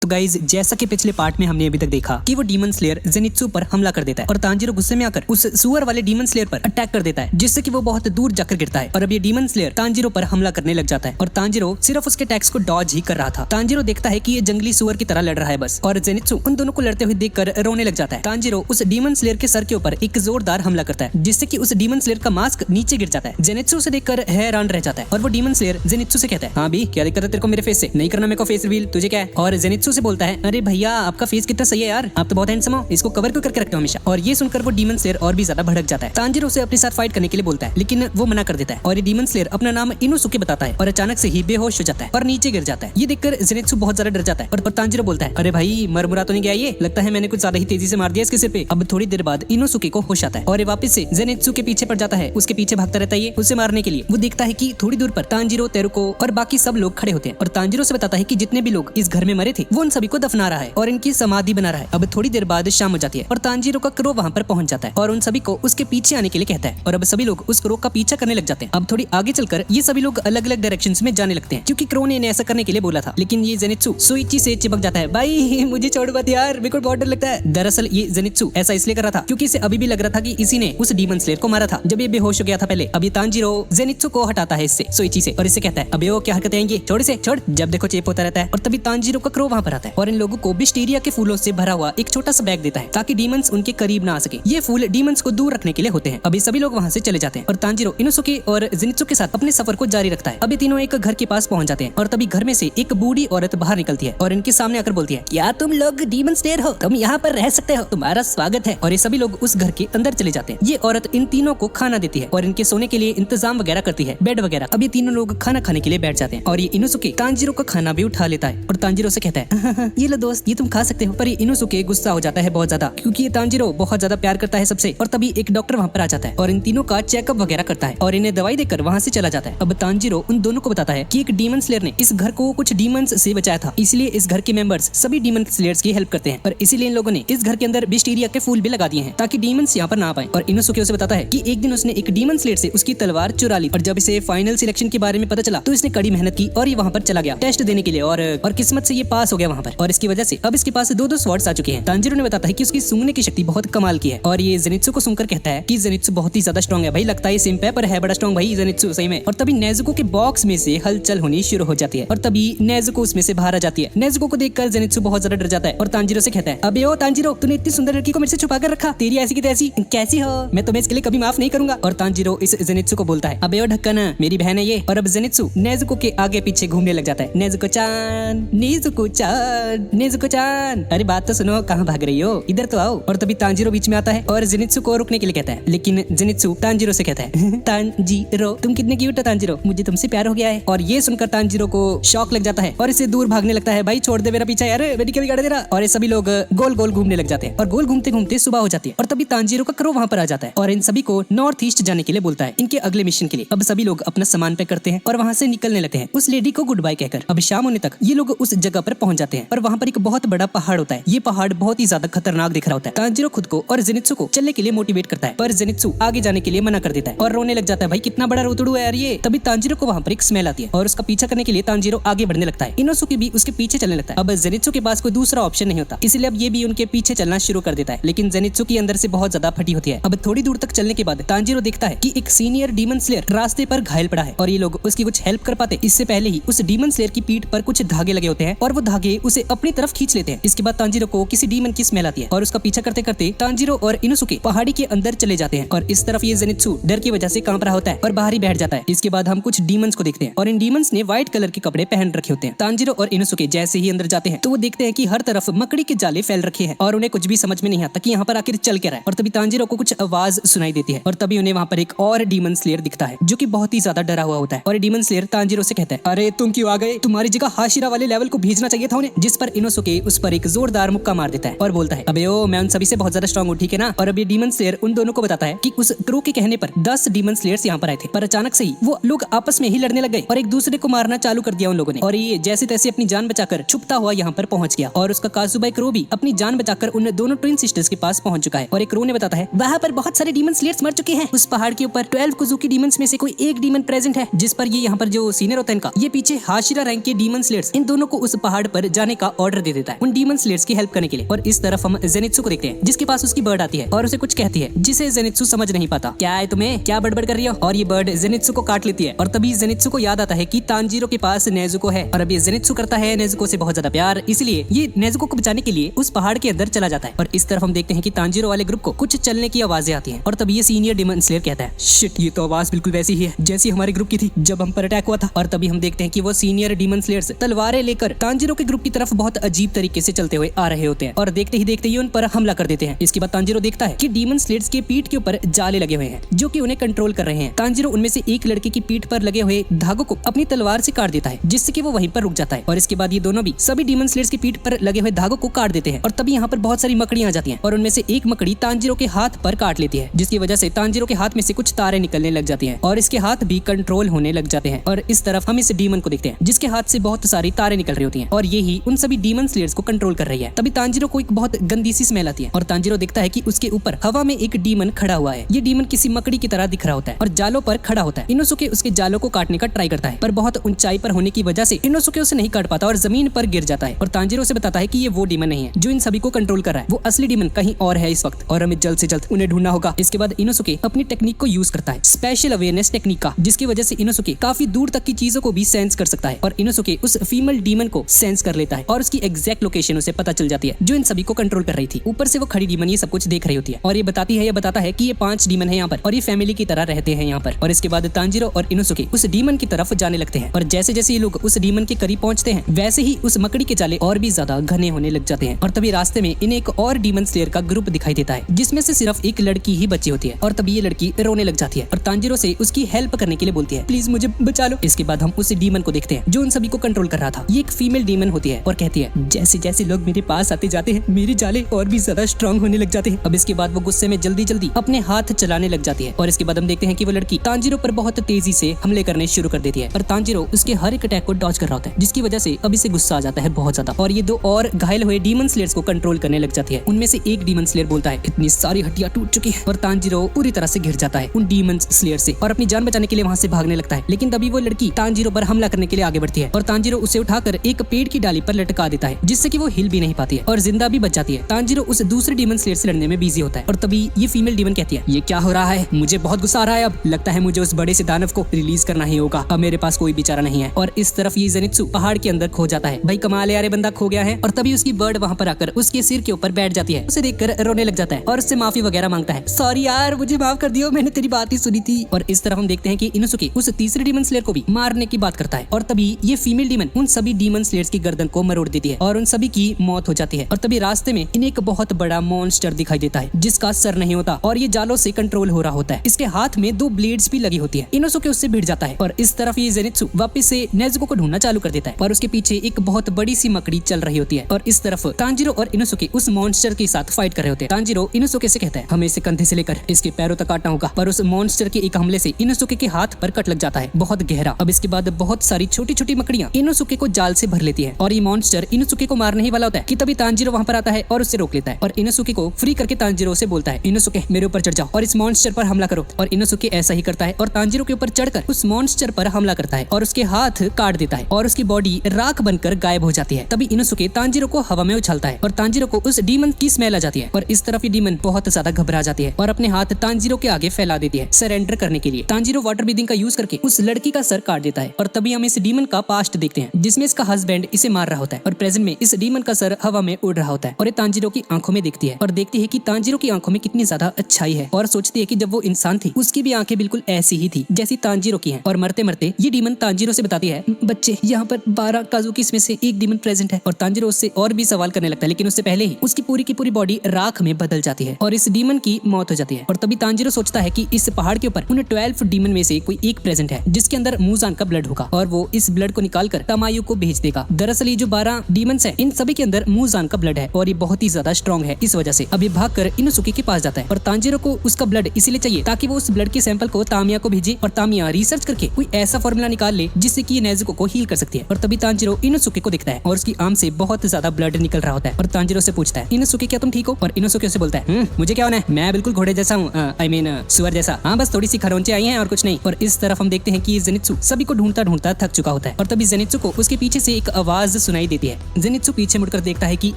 तो गाइज जैसा कि पिछले पार्ट में हमने अभी तक देखा कि वो डीमन स्लेयर जेनित्सु पर हमला कर देता है और तांजीरो गुस्से में आकर उस सुअर वाले डीमन स्लेयर पर अटैक कर देता है जिससे कि वो बहुत दूर जाकर गिरता है और अब ये डीमन स्लेयर तांजीरो पर हमला करने लग जाता है और तांजीरो सिर्फ उसके अटैक्स को डॉज ही कर रहा था। तांजीरो देखता है कि ये जंगली सुअर की तरह लड़ रहा है बस, और जेनित्सु उन दोनों को लड़ते हुए देखकर रोने लग जाता है। तांजीरो उस डीमन स्लेयर के सर के ऊपर एक जोरदार हमला करता है जिससे कि उस डीमन स्लेयर का मास्क नीचे गिर जाता है। जेनित्सु उसे देखकर हैरान रह जाता है और वो डीमन स्लेयर जेनित्सु से कहता है, हाँ भी क्या दिक्कत है तेरे को मेरे फेस से? नहीं करना मेरे को फेस रिवील, तुझे क्या है? और जेनित्सु से बोलता है, अरे भैया आपका फेस कितना सही है यार, आप तो बहुत हैंडसम हो, इसको कवर क्यों करके रखते हो हमेशा? और ये सुनकर वो डीमन स्लेयर और भी ज्यादा भड़क जाता है। तांजीरो उसे अपने साथ फाइट करने के लिए बोलता है लेकिन वो मना कर देता है और ये डीमन स्लेयर अपना नाम इनोसुके बताता है और अचानक से ही बेहोश हो जाता है और नीचे गिर जाता है। ये देखकर जेनित्सु बहुत ज्यादा डर जाता है और तांजीरो बोलता है, अरे भाई मरमुरा तो नहीं गया ये? लगता है मैंने कुछ ज्यादा ही तेजी से मार दिया इसके सिर पे। अब थोड़ी देर बाद इनोसुके को होश आता है और ये वापस से जेनित्सु के पीछे पड़ जाता है, उसके पीछे भागता रहता है ये उसे मारने के लिए। वो देखता है कि थोड़ी दूर पर तांजीरो, तेरुको और बाकी सब लोग खड़े होते हैं और तांजीरो से बताता है कि जितने भी लोग इस घर में मरे थे वो उन सभी को दफना रहा है और इनकी समाधि बना रहा है। अब थोड़ी देर बाद शाम हो जाती है और तांजीरो का क्रो वहाँ पर पहुंच जाता है और उन सभी को उसके पीछे आने के लिए कहता है और अब सभी लोग उस क्रो का पीछा करने लग जाते हैं। अब थोड़ी आगे चलकर ये सभी लोग अलग अलग डायरेक्शंस में जाने लगते हैं क्योंकि क्रो ने इन्हें ऐसा करने के लिए बोला था, लेकिन ये जेनित्सु सुइची से चिपक जाता है। भाई मुझे छोड़ मत यार, मेरे को बहुत डर लगता है। दरअसल ये जेनित्सु ऐसा इसलिए कर रहा था क्योंकि इसे अभी भी लग रहा था कि इसी ने उस डीमन स्लेयर को मारा था जब ये बेहोश हो गया था पहले। अब ये तांजीरो जेनित्सु को हटाता है इससे सुइची से और इससे कहता है, अबे वो क्या हरकतें हैं ये, छोड़ इसे छोड़। जब देखो चेप होता रहता है और तभी तांजीरो का क्रो वहाँ पर आता है और इन लोगों को विस्टेरिया के फूलों से भरा हुआ एक छोटा सा बैग देता है ताकि डीमंस उनके करीब ना आ सके। ये फूल डीमंस को दूर रखने के लिए होते हैं। अभी सभी लोग वहाँ से चले जाते हैं और तांजीरो इनोसुके और जेनित्सु के साथ अपने सफर को जारी रखता है। अभी तीनों एक घर के पास पहुंच जाते हैं और तभी घर में से एक बूढ़ी औरत बाहर निकलती है और इनके सामने आकर बोलती है, क्या तुम लोग डीमन स्लेयर हो? तुम यहाँ पर रह सकते हो, तुम्हारा स्वागत है। और ये सभी लोग उस घर के अंदर चले जाते हैं। ये औरत इन तीनों को खाना देती है और इनके सोने के लिए इंतजाम वगैरह करती है, बेड वगैरह। अब ये तीनों लोग खाना खाने के लिए बैठ जाते हैं और ये इनोसुके तांजीरो का खाना भी उठा लेता है और तांजीरो से कहता है, ये लो दोस्त, ये तुम खा सकते हो। पर ये इनोसुके गुस्सा हो जाता है बहुत ज्यादा क्योंकि ये तांजीरो बहुत ज्यादा प्यार करता है सबसे। और तभी एक डॉक्टर वहाँ पर आ जाता है और इन तीनों का चेकअप वगैरह करता है और इन्हें दवाई देकर वहाँ से चला जाता है। अब तांजीरो उन दोनों को बताता है कि एक डीमन स्लेयर ने इस घर को कुछ डीमंस से बचाया था, इसलिए इस घर के मेंबर्स सभी डीमन स्लेयर्स की हेल्प करते हैं और इसीलिए इन लोगों ने इस घर के अंदर विस्टेरिया के फूल भी लगा दिए हैं ताकि डीमंस यहाँ पर ना आ पाए। और इनोसुके उसे बताता है कि एक दिन उसने एक डीमन स्लेयर से उसकी तलवार चुरा ली और जब इसे फाइनल सिलेक्शन के बारे में पता चला तो इसने कड़ी मेहनत की और ये वहाँ पर चला गया टेस्ट देने के लिए और किस्मत से ये पास हो गया वहाँ पर और इसकी वजह से अब इसके पास दो स्वॉर्ड्स आ चुके हैं। तांजीरो ने बताता है कि उसकी सूंघने की शक्ति बहुत कमाल की है और ये जेनित्सु को सुनकर कहता है कि जेनित्सु बहुत ही ज्यादा स्ट्रॉन्ग है। भाई लगता है सिंप है पर है बड़ा स्ट्रॉन्ग भाई जेनित्सु सही में। और तभी नेजुको के बॉक्स में से हलचल होनी शुरू हो जाती है और तभी नेजुको उसमें से बाहर आ जाती है। नेजुको को देखकर जेनित्सु बहुत ज्यादा डर जाता है और तांजीरो से कहता है, अबे ओ तांजीरो, तूने इतनी सुंदर लड़की को मेरे से छुपा कर रखा, तेरी ऐसी की तैसी कैसी हो, मैं तुम्हें इसके लिए कभी माफ नहीं करूंगा। और तांजीरो इस जेनित्सु को बोलता है, अबे ओ ढक्कन, मेरी बहन है ये। और अब जेनित्सु नेजुको के आगे पीछे घूमने लग जाता है। नेजुको चान, नेजुको चान, नेजुको चान, अरे बात तो सुनो, कहाँ भाग रही हो, इधर तो आओ। और तभी तांजीरो बीच में आता है और जेनित्सु को रुकने के लिए कहता है, लेकिन जेनित्सु तांजीरो से कहता है, तांजीरो तुम कितने क्यूट हो तांजीरो, मुझे तुमसे प्यार हो गया है। और ये सुनकर तांजीरो को शॉक लग जाता है और इसे दूर भागने लगता है, भाई छोड़ दे मेरा पीछा यार, मेरी क्या बिगाड़ दे रहा। और ये सभी लोग गोल गोल घूमने लग जाते हैं और गोल घूमते घूमते सुबह हो जाती है और तभी तांजीरो का क्रो वहाँ पर आ जाता है और इन सभी को नॉर्थ ईस्ट जाने के लिए बोलता है इनके अगले मिशन के लिए। अब सभी लोग अपना सामान पैक करते हैं और वहाँ से निकलने लगते हैं उस लेडी को गुड बाय कहकर। अब शाम होने तक ये लोग उस जगह पर पहुंच जाते हैं और वहाँ पर एक बहुत बड़ा पहाड़ होता है। ये पहाड़ बहुत ही ज्यादा खतरनाक दिख रहा होता है। तांजीरो खुद को और जेनित्सु को चलने के लिए मोटिवेट करता है पर जेनित्सु आगे जाने के लिए मना कर देता है और रोने लग जाता है, भाई कितना बड़ा रोतड़ू है यार ये। तभी तांजीरो को वहाँ पर एक स्मेल आती है और उसका पीछा करने के लिए तांजीरो आगे बढ़ने लगता है। इनोसुके भी उसके पीछे चलने लगता है। अब जेनित्सु के पास कोई दूसरा ऑप्शन नहीं होता, इसलिए अब ये भी उनके पीछे चलना शुरू कर देता है, लेकिन जेनित्सु की अंदर से बहुत ज्यादा फटी होती है। अब थोड़ी दूर तक चलने के बाद तांजीरो देखता है कि एक सीनियर डीमन स्लेयर रास्ते पर घायल पड़ा है और ये लोग उसकी कुछ हेल्प कर पाते इससे पहले ही उस डीमन स्लेयर की पीठ पर कुछ धागे लगे होते हैं और वो धागे उसे अपनी तरफ खींच लेते हैं। इसके बाद तांजीरो को किसी डीमन की स्मेल आती है और उसका पीछा करते करते तांजीरो और इनोसुके पहाड़ी के अंदर चले जाते हैं और इस तरफ ये जेनित्सु डर की वजह से कांप रहा होता है और बाहर ही बैठ जाता है। इसके बाद हम कुछ डीमंस को देखते हैं और इन डीमंस ने व्हाइट कलर के कपड़े पहन रखे होते हैं। तांजीरो और इनोसुके जैसे ही अंदर जाते हैं तो वो देखते हैं कि हर तरफ मकड़ी के जाले फैल रखे हैं और उन्हें कुछ भी समझ में नहीं आता कि यहाँ पर आखिर चल क्या रहा है। और तभी तांजीरो को कुछ आवाज सुनाई देती है और तभी उन्हें वहाँ पर एक और डीमन स्लेयर दिखता है जो कि बहुत ही ज्यादा डरा हुआ होता है और डीमन स्लेयर तांजीरो से कहता है, अरे तुम क्यों आ गए, तुम्हारी जगह हाशिरा वाले लेवल को भेजना चाहिए था उन्हें। जिस पर इनोसुके उस पर एक जोरदार मुक्का मार देता है और बोलता है, अबे ओ मैं उन सभी से बहुत ज्यादा स्ट्रांग हूँ, ठीक है ना। और अब ये डीमन स्लेयर उन दोनों को बताता है कि उस क्रू के कहने पर 10 डीमन स्लेयर्स यहाँ पर आए थे पर अचानक से ही वो लोग आपस में ही लड़ने लग गए और एक दूसरे को मारना चालू कर दिया उन लोगों ने और ये जैसे तैसे अपनी जान बचाकर छुपता हुआ यहाँ पर पहुंच गया और उसका काजुबाई क्रो भी अपनी जान बचाकर उन दोनों ट्विन सिस्टर्स के पास पहुंच चुका है। और एक क्रो ने बताता है वहाँ पर बहुत सारे डीमन स्लेयर्स मर चुके हैं, उस पहाड़ के ऊपर 12 कुजुकी डीमंस में से कोई एक डीमन प्रेजेंट है। जिस पर ये यहाँ पर जो सीनियर होता है इनका, ये पीछे हाशिरा रैंक के डीमन स्लेयर्स इन दोनों को उस पहाड़ पर जाने का ऑर्डर दे देता है उन डीमन स्लेयर्स की हेल्प करने के लिए। और इस तरफ हम जेनित्सु को देखते हैं जिसके पास उसकी बर्ड आती है और उसे कुछ कहती है जिसे जेनित्सु समझ नहीं पाता। क्या है तुम्हें, क्या बड़बड़ कर रही हो? और ये बर्ड जेनित्सु को काट लेती है। और तभी जेनित्सु को याद आता है कि तांजीरो के पास नेजुको है और अब ये जेनित्सु करता है नेजुको से बहुत ज्यादा प्यार, इसलिए ये नेजुको को बचाने के लिए उस पहाड़ के अंदर चला जाता है। और इस तरफ हम देखते हैं कि तांजीरो वाले ग्रुप को कुछ चलने की आवाजें आती हैं और तभी ये सीनियर डीमन स्लेयर कहता है शिट, ये तो आवाज बिल्कुल वैसी ही है जैसी हमारे ग्रुप की थी जब हम पर अटैक हुआ था। और तभी हम देखते हैं कि वो सीनियर डीमन स्लेयर्स तलवारें लेकर तांजीरो के ग्रुप की तरफ बहुत अजीब तरीके से चलते हुए आ रहे होते हैं और देखते ही देखते ही उन पर हमला कर देते हैं। इसके बाद तांजीरो देखता है कि डीमन स्लेयर्स के पीठ के ऊपर जाले लगे हुए हैं जो कि उन्हें कंट्रोल कर रहे हैं। तांजीरो उनमें से एक लड़के की पीठ पर लगे हुए धागों को अपनी तलवार से काट देता है जिससे कि वो वहीं पर रुक जाता है। और इसके बाद ये दोनों भी सभी डीमन स्लेयर्स की पीठ पर लगे हुए धागों को काट देते हैं और तभी यहाँ पर बहुत सारी मकड़ियां आ जाती हैं और उनमें से एक मकड़ी तांजीरो के हाथ पर काट लेती है जिसकी वजह से तांजीरो के हाथ में से कुछ तारे निकलने लग जाती हैं और इसके हाथ भी कंट्रोल होने लग जाते हैं। और इस तरफ हम इस डीमन को देखते हैं जिसके हाथ से बहुत सारी तारे निकल रही होती हैं और यही उन सभी डीमन स्लेयर्स को कंट्रोल कर रही है। तभी तांजीरो को एक बहुत गंदी सी स्मेल आती है और तांजीरो देखता है कि उसके ऊपर हवा में एक डीमन खड़ा हुआ है। ये डीमन किसी मकड़ी की तरह दिख रहा होता है और जालों पर खड़ा होता है। इनोसुके उसके जालों को काटने का ट्राई करता है पर बहुत ऊंचाई पर होने की वजह से इनोसुके उसे नहीं काट पाता और जमीन पर गिर जाता है। और तांजीरो से बताता है कि ये वो डीमन नहीं है जो इन सभी को कंट्रोल कर रहा है, वो असली डीमन कहीं और है इस वक्त और हमें जल्द से जल्द उन्हें ढूंढना होगा। इसके बाद इनोसुके अपनी टेक्निक को यूज करता है, स्पेशल अवेयरनेस टेक्निक का, जिसकी वजह से इनोसुके काफी दूर तक की चीजों को भी सेंस कर सकता है और इनोसुके उस फीमेल डीमन को सेंस कर लेता है और उसकी एग्जैक्ट लोकेशन उसे पता चल जाती है जो इन सभी को कंट्रोल कर रही थी। ऊपर से वो खड़ी डीमन ये सब कुछ देख रही होती है और ये बताता है कि ये 5 डीमन है यहाँ पर और ये फैमिली की तरह रहते हैं यहाँ पर। और इसके बाद तांजीरो और इनोसुके उस डीमन की तरफ जाने लगते हैं और जैसे जैसे ये लोग उस डीमन के करीब पहुंचते हैं वैसे ही उस मकड़ी के जाले और भी ज्यादा घने होने लग जाते हैं। और तभी रास्ते में इन्हें एक और डीमन स्लेयर का ग्रुप दिखाई देता है जिसमें से सिर्फ एक लड़की ही बची होती है और तभी ये लड़की रोने लग जाती है और तांजीरो से उसकी हेल्प करने के लिए बोलती है प्लीज मुझे बचा लो। इसके बाद हम उस डीमन को देखते हैं जो उन सभी को कंट्रोल कर रहा था। ये एक फीमेल डीमन होती है और कहती है जैसे जैसे लोग मेरे पास आते जाते हैं मेरे जाले और भी ज्यादा स्ट्रॉन्ग होने लग जाते हैं। अब इसके बाद वो गुस्से में जल्दी जल्दी अपने हाथ चलाने लग जाती है और इसके बाद हम देखते हैं कि वो लड़की तांजीरो पर बहुत तेजी से हमले करने शुरू कर देती है और तांजीरो उसके हर एक अटैक को डॉज कर रहा होता है जिसकी वजह से अब इसे गुस्सा आ जाता है बहुत ज्यादा और ये 2 और घायल हुए डीमन स्लेयर्स को कंट्रोल करने लग जाती है। उनमें से एक डीमन स्लेयर बोलता है इतनी सारी हड्डियां टूट चुकी है और तांजीरो पूरी तरह से घिर जाता है उन डीमन स्लेयर से और अपनी जान बचाने के लिए वहां से भागने लगता है। लेकिन तभी वो लड़की तांजीरो पर हमला करने के लिए आगे बढ़ती है और तांजीरो उसे उठाकर एक पेड़ की डाली पर लटका देता है जिससे कि वो हिल भी नहीं पाती है और जिंदा भी बच जाती है। तांजीरो उस दूसरे डीमन स्लेयर से लड़ने में बिजी होता है और तभी ये फीमेल डीमन कहती है ये क्या हो रहा है, मुझे बहुत गुस्सा आ रहा है, अब लगता है मुझे उस बड़े से दानव को रिलीज करना ही होगा, अब मेरे पास कोई बेचारा नहीं है। और इस तरफ ये जेनित्सु पहाड़ के अंदर खो जाता है। भाई कमाल है यार, बंदा खो गया है। और तभी उसकी बर्ड वहाँ पर आकर उसके सिर के ऊपर बैठ जाती है। उसे देखकर रोने लग जाता है और उससे माफी वगैरह मांगता है, सॉरी यार मुझे माफ कर दियो, मैंने तेरी बात ही सुनी थी। और इस तरफ हम देखते हैं कि इनोसुके उस तीसरे डीमन स्लेयर को भी मारने की बात करता है और तभी ये फीमेल डीमन उन सभी डीमन स्लेयर्स की गर्दन को मरोड़ देती है और उन सभी की मौत हो जाती है। और तभी रास्ते में इन्हें एक बहुत बड़ा मॉन्स्टर दिखाई देता है जिसका सर नहीं होता और ये जालों से कंट्रोल हो रहा होता है। इसके हाथ में 2 ब्लेड्स भी लगी होती है। इनोसुके उससे भिड़ जाता है और इस तरफ ये जेनित्सु वापस से नेजुको को ढूंढना चालू कर देता है और उसके पीछे एक बहुत बड़ी सी मकड़ी चल रही होती है और इस तरफ तांजीरो और इनोसुके उस मॉन्स्टर के साथ फाइट कर रहे होते हैं। तांजीरो इनोसुके से कहता है हमें इसे कंधे से लेकर इसके पैरों तक काटना होगा, पर उस मॉन्स्टर के एक हमले से इनोसुके के हाथ पर कट लग जाता है बहुत गहरा। अब इसके बाद बहुत सारी छोटी छोटी मकड़ियां इनोसुके को जाल से भर लेती है और ये मॉन्स्टर इनोसुके को मारने ही वाला होता है कि तभी तांजीरो वहां पर आता है और उससे रोक लेता है और इनोसुके को फ्री करके तांजीरो से बोलता है इनोसुके मेरे ऊपर चढ़ जाओ और इस मॉन्स्टर पर हमला करो। और इनोसुके ऐसा ही करता है और तांजीरो के ऊपर चढ़कर उस मॉन्स्टर पर हमला करता है और उसके हाथ काट देता है और उसकी बॉडी राख बनकर गायब हो जाती है। तभी इनोसुके तांजीरो को हवा में उछालता है और तांजीरो को उस डीमन की स्मेल आ जाती है और इस तरफ ये डीमन बहुत ज्यादा घबरा जाती है और अपने हाथ तांजीरो के आगे फैला देती है सरेंडर करने के लिए। तांजीरो वाटर ब्रीदिंग का यूज करके उस लड़की का सर काट देता है और तभी हम इस डीमन का पास्ट देखते हैं जिसमें इसका हस्बैंड इसे मार रहा होता है और प्रेजेंट में इस डीमन का सर हवा में उड़ रहा होता है और ये तांजीरो की आंखों में देखती है और देखती है कि तांजीरो की आंखों में कितनी ज्यादा अच्छाई है और सोचती है कि जब वो इंसान थी उसकी भी आंखें बिल्कुल ऐसी ही थी जैसी तांजीरो की हैं। और मरते मरते ये डीमन तांजीरो से बताती है बच्चे यहाँ पर 12 काजुकीस में से एक डीमन प्रेजेंट है। और तांजीरो उससे और भी सवाल करने लगता है लेकिन उससे पहले ही उसकी पूरी की पूरी बॉडी राख में बदल जाती है और इस डीमन की मौत हो जाती है। और तभी तांजीरो सोचता है कि इस पहाड़ के ऊपर उन 12 डीमन में से कोई एक प्रेजेंट है जिसके अंदर मूजान का ब्लड होगा और वो इस ब्लड को निकालकर तमायु को भेज देगा। दरअसल ये जो 12 डीमंस है इन सभी के अंदर मूजान का ब्लड है और ये बहुत ही ज्यादा स्ट्रॉन्ग है। इस वजह से अभी भागकर इनोसुके के पास जाता है और तांजीरो को उसका ब्लड इसीलिए चाहिए ताकि वो उस ब्लड के सैंपल को तामिया को भेजे और तामिया रिसर्च करके कोई ऐसा फॉर्मूला निकाल ले जिससे कि ये नेजुको को हील कर सकती है। और तभी तांजीरो इनोसुके को देखता है और उसकी आर्म से बहुत ज्यादा ब्लड निकल रहा होता है और तांजीरो से पूछता है इनोसुके क्या तुम ठीक हो? और इनोसुके से बोलता है मुझे क्या होना है, मैं बिल्कुल घोड़े जैसा हूँ, आई मीन सुअर जैसा, हाँ बस थोड़ी सी खरोंचे आई हैं और कुछ नहीं। और इस तरफ हम देखते हैं कि जेनित्सु सभी को ढूंढता ढूंढता थक चुका होता है और तभी जेनित्सु को उसके पीछे से एक आवाज सुनाई देती है। जेनित्सु पीछे मुड़कर देखता है कि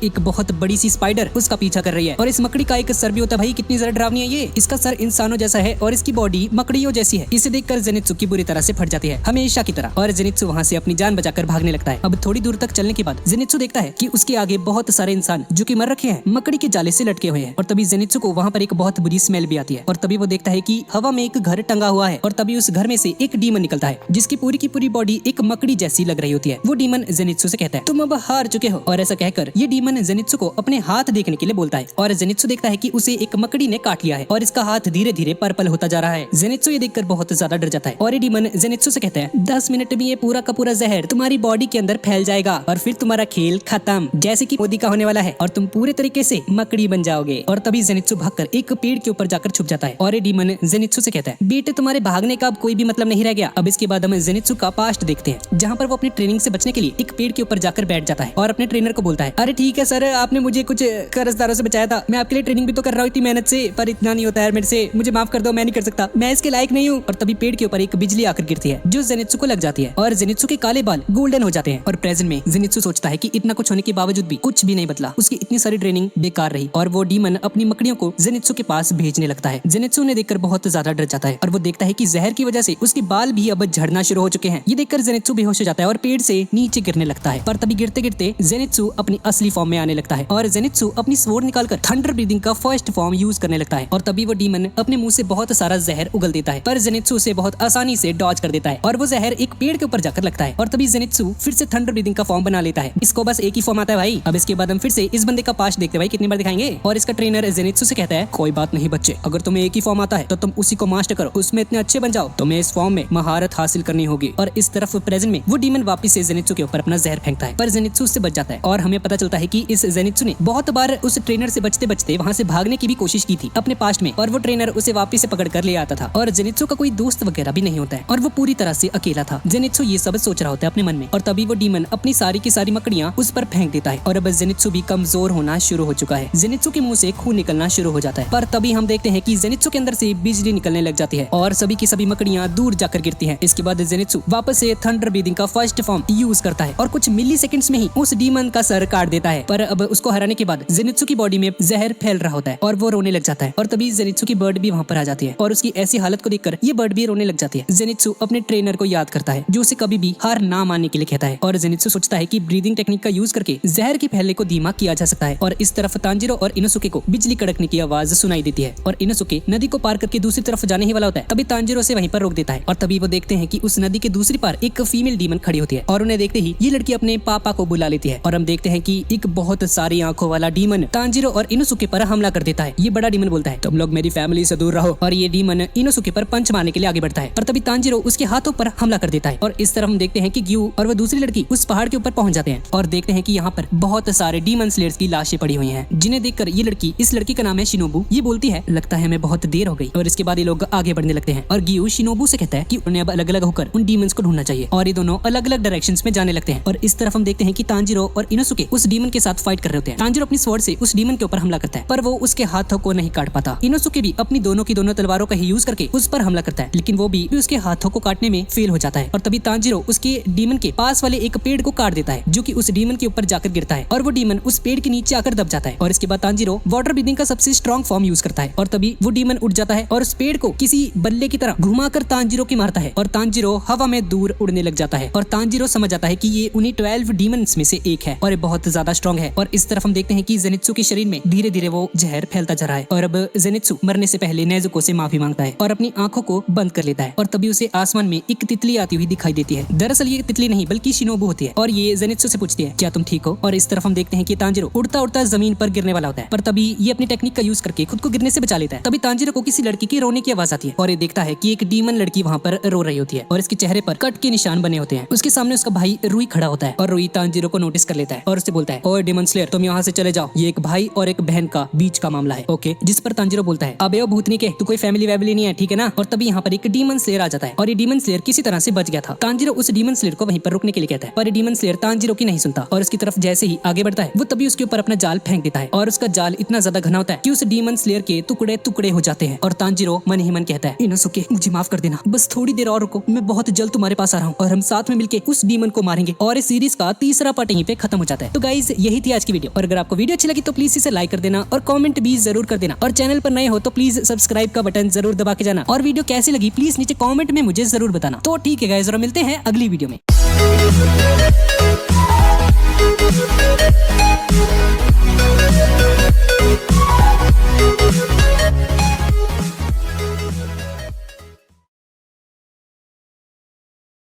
एक बहुत बड़ी सी स्पाइडर उसका पीछा कर रही है और इस मकड़ी का एक सर भी होता है। भाई कितनी ज्यादा डरावनी है ये। इसका सर इंसानों जैसा है और इसकी बॉडी मकड़ियों जैसी है। इसे देखकर जेनित्सु की बुरी तरह से फट जाती है, हमेशा की तरह, और जेनित्सु वहाँ से अपनी जान बचाकर भागने लगता है। अब थोड़ी दूर तक चलने के बाद जेनित्सु देखता है कि उसके आगे बहुत सारे इंसान जो कि मर रखे हैं, मकड़ी के जाले से लटके हुए हैं। और तभी जेनित्सु को वहाँ पर एक बहुत बुरी स्मेल भी आती है और तभी वो देखता है कि हवा में एक घर टंगा हुआ है और तभी उस घर में से एक डीमन निकलता है जिसकी पूरी की पूरी बॉडी एक मकड़ी जैसी लग रही होती है। वो डीमन जेनित्सु से कहता है तुम अब हार चुके हो, और ऐसा कहकर ये डीमन जेनित्सु को अपने हाथ देखने के लिए बोलता है और जेनित्सु देखता है कि उसे एक मकड़ी ने काट लिया है और इसका हाथ धीरे धीरे पर्पल होता जा रहा है। जेनित्सु ये देखकर बहुत ज्यादा डर जाता है और ये डीमन जेनित्सु से कहता है 10 मिनट में ये पूरा का पूरा जहर तुम्हारी बॉडी के अंदर फैल जाएगा और फिर तुम्हारा खेल खत्म, जैसे कि मोदी का होने वाला है और तुम पूरे तरीके से मकड़ी बन जाओगे। और तभी जेनित्सु भागकर एक पेड़ के ऊपर जाकर छुप जाता है और ये डीमन जेनित्सु से कहता है बेटे तुम्हारे भागने का अब कोई भी मतलब नहीं रह गया। अब इसके बाद हम जेनित्सु का पास्ट देखते हैं जहाँ पर वो अपनी ट्रेनिंग से बचने के लिए एक पेड़ के ऊपर जाकर बैठ जाता है और अपने ट्रेनर को बोलता है अरे ठीक है सर, आपने मुझे कुछ कर्जदारों से बचाया था, मैं आपके लिए ट्रेनिंग भी तो कर रहा हूँ इतनी मेहनत से, पर इतना नहीं होता है मेरे से, मुझे माफ कर दो, मैं नहीं कर सकता, मैं इसके लायक नहीं हूँ। और तभी पेड़ के ऊपर एक बिजली आकर गिरती है जो जेनित्सु को लग जाती है और जेनित्सु के काले बाल गोल्डन हो जाते हैं। और प्रेजेंट में जेनित्सु सोचता है कि इतना कुछ होने के बावजूद भी कुछ भी नहीं बदला, उसकी इतनी सारी ट्रेनिंग बेकार रही और वो डीमन अपनी मकड़ियों को जेनित्सु के पास भेजने लगता है। जेनित्सु उन्हें देखकर बहुत ज्यादा डर जाता है और वो देखता है कि जहर की वजह से उसके बाल भी अब झड़ना शुरू हो चुके हैं। ये देखकर जेनित्सु बेहोश हो जाता है और पेड़ से नीचे गिरने लगता है। पर तभी गिरते गिरते जेनित्सु अपनी असली फॉर्म में आने लगता है और जेनित्सु अपनी स्वॉर्ड निकालकर थंडर ब्रीदिंग का फर्स्ट फॉर्म यूज करने लगता है। और तभी वो डीमन अपने मुंह से बहुत सारा जहर उगल देता है पर जेनित्सु उसे बहुत आसानी से डॉज कर देता है और वो जहर एक पेड़ के ऊपर जाकर लगता है। और तभी जेनित्सु फिर से थंडर ब्रीदिंग का फॉर्म बना लेता है। इसको बस एक ही फॉर्म आता है भाई। अब इसके बाद हम फिर से इस बंदे का पास्ट देखते हैं भाई, कितनी बार दिखाएंगे। और इसका ट्रेनर जेनित्सु से कहता है कोई बात नहीं बच्चे, अगर तुम्हें एक ही फॉर्म आता है तो तुम उसी को मास्टर करो, उसमें इतने अच्छे बन जाओ, तुम्हें इस फॉर्म में महारत हासिल करनी होगी। और इस तरफ प्रेजेंट में वो डीमन वापस से जेनित्सु के ऊपर अपना जहर फेंकता है पर जेनित्सु उससे बच जाता है और हमें पता चलता है कि इस जेनित्सु ने बहुत बार उस ट्रेनर से बचते बचते वहाँ से भागने की भी कोशिश की थी अपने पास्ट में और वो ट्रेनर उसे वापस से पकड़ कर ले आता था और जेनित्सु का कोई दोस्त वगैरह भी नहीं होता है और वो पूरी तरह से अकेला था। जेनित्सु ये सब सोच रहा होता है अपने मन में और तभी वो डीमन अपनी सारी की सारी मकड़ियां उस पर फेंक देता है और अब जेनित्सु भी कमजोर होना शुरू हो चुका है। जेनित्सु के मुंह से खून निकलना शुरू हो जाता है पर तभी हम देखते हैं कि जेनित्सु के अंदर से बिजली निकलने लग जाती है और सभी की सभी मकड़ियां दूर जाकर गिरती हैं। इसके बाद जेनित्सु वापस से थंडर ब्रीदिंग का फर्स्ट फॉर्म यूज करता है और कुछ मिली सेकंड्स में ही उस डीमन का सर काट देता है। पर अब उसको हराने के बाद जेनित्सु की बॉडी में जहर फैल रहा होता है और वो रोने लग जाता है और तभी जेनित्सु की बर्ड भी वहाँ पर आ जाती है और उसकी ऐसी हालत को देखकर ये बर्ड भी रोने लग जाती है। जेनित्सु अपने ट्रेनर को याद करता है जो उसे कभी भी हार ना मानने के लिए कहता है और जेनित्सु सोचता है कि ब्रीदिंग टेक्निक का यूज करके जहर के फैलने को धीमा किया जा सकता है। और इस तरफ तांजीरो और इनोसुके को बिजली कड़कने की आवाज सुनाई देती है और इनोसुके नदी को पार करके दूसरी तरफ जाने ही वाला होता है। तभी तांजीरो से वहीं पर रोक देता है और तभी वो देखते हैं कि उस नदी के दूसरी पार एक फीमेल डीमन खड़ी होती है और उन्हें देखते ही ये लड़की अपने पापा को बुला लेती है और हम देखते हैं कि एक बहुत सारी आंखों वाला डीमन तांजीरो और इनोसुके पर हमला कर देता है। ये बड़ा डीमन बोलता है तुम लोग मेरी फैमिली से दूर रहो और ये डीमन इनोसुके पर पंच मारने के लिए आगे बढ़ता है पर तभी तांजीरो उसके हाथों पर हमला कर देता है और इस तरफ हम देखते हैं कि ग्यू और वो दूसरी लड़की उस पहाड़ के ऊपर पहुंच जाते हैं और देखते हैं कि यहाँ पर बहुत सारे डीमन स्लेयर्स की लाशें पड़ी हुई हैं जिन्हें देखकर ये लड़की, इस लड़की का नाम है शिनोबू, ये बोलती है लगता है हमें बहुत देर हो गई। और इसके बाद ये लोग आगे बढ़ने लगते हैं और ग्यू शिनोबू से कहता है कि उन्हें अब अलग अलग होकर उन डीमंस को ढूंढना चाहिए और ये दोनों अलग अलग डायरेक्शंस में जाने लगते हैं। और इस तरफ हम देखते हैं कि तांजीरो और इनोसुके उस डीमन के साथ फाइट कर रहे होते हैं। तांजीरो अपनी स्वॉर्ड से उस डीमन के ऊपर हमला करता है पर वो उसके हाथों को नहीं काट पाता। इनोसुके भी अपनी दोनों की दोनों तलवारों का ही यूज करके उस पर हमला करता है लेकिन वो भी उसके हाथों को काटने में फेल हो जाता है और तभी तांजीरो उसके डीमन के पास वाले एक पेड़ को काट देता है जो कि उस डीमन के ऊपर जाकर गिरता है और वो डीमन उस पेड़ के नीचे आकर दब जाता है। और इसके बाद तांजीरो वाटर ब्रीदिंग का सबसे स्ट्रॉन्ग फॉर्म यूज करता है और तभी वो डीमन उड़ जाता है और उस पेड़ को किसी बल्ले की तरह घुमाकर तांजीरो की मारता है और तांजीरो हवा में दूर उड़ने लग जाता है और तांजीरो समझ जाता है कि ये उन्हीं 12 डीमंस में से एक है और ये बहुत ज्यादा स्ट्रॉन्ग है। और इस तरफ हम देखते हैं कि जेनित्सु के शरीर में धीरे धीरे वो जहर फैलता जा रहा है और अब जेनित्सु मरने से पहले नेजुको से माफी मांगता है और अपनी आंखों को बंद कर लेता है और तभी उसे आसमान में एक तितली आती हुई दिखाई देती है। दरअसल ये तितली नहीं बल्कि शिनोबू होती है और ये जेनित्सु से पूछती है क्या तुम ठीक हो। और इस तरफ हम देखते हैं कि तांजीरो उड़ता उड़ता जमीन पर गिरने वाला होता है पर तभी ये अपनी टेक्निक का यूज करके खुद को गिरने से बचा लेता है। तभी तांजीरो को किसी लड़की की रोने की आवाज आती है और ये देखता है कि एक डीमन लड़की वहाँ पर रो रही होती है और इसके चेहरे पर कट के निशान बने होते हैं। उसके सामने उसका भाई रुई खड़ा होता है और रुई तांजीरो को नोटिस कर लेता है और उससे बोलता है ओए डीमन स्लेयर तुम यहाँ से चले जाओ, ये एक भाई और एक बहन का बीच का मामला है ओके। जिस पर तांजीरो बोलता है अबे ओ भूतनी के तू कोई फैमिली वैमिली नहीं है ठीक है ना। और तभी यहाँ पर एक डीमन स्लेयर आ जाता है और ये डीमन स्लेयर किसी तरह से बच गया था। तांजीरो उस डीमन स्लेयर को वहीं पर रुकने के लिए कहता है पर डीमन स्लेयर तांजीरो की नहीं सुनता और उसकी तरफ जैसे ही आगे बढ़ता है वो तभी उसके ऊपर अपना जाल फेंक देता है और उसका जाल इतना ज्यादा घना होता है कि उस डीमन स्लेयर के टुकड़े टुकड़े हो जाते हैं। और तांजीरो मन ही मन कहता है इनोसुके मुझे माफ कर देना, बस थोड़ी देर और रुको, मैं बहुत जल्द तुम्हारे पास आ रहा हूँ और हम साथ में मिलकर उस डीमन को मारेंगे और इस सीरीज इसका तीसरा पार्ट यहीं पे खत्म हो जाता है। तो गाइज यही थी आज की वीडियो, और अगर आपको वीडियो अच्छी लगी तो प्लीज इसे लाइक कर देना और कमेंट भी जरूर कर देना, और चैनल पर नए हो तो प्लीज सब्सक्राइब का बटन जरूर दबा के जाना, और वीडियो कैसी लगी प्लीज नीचे कमेंट में मुझे जरूर बताना। तो ठीक है गाइज, और मिलते हैं अगली वीडियो में।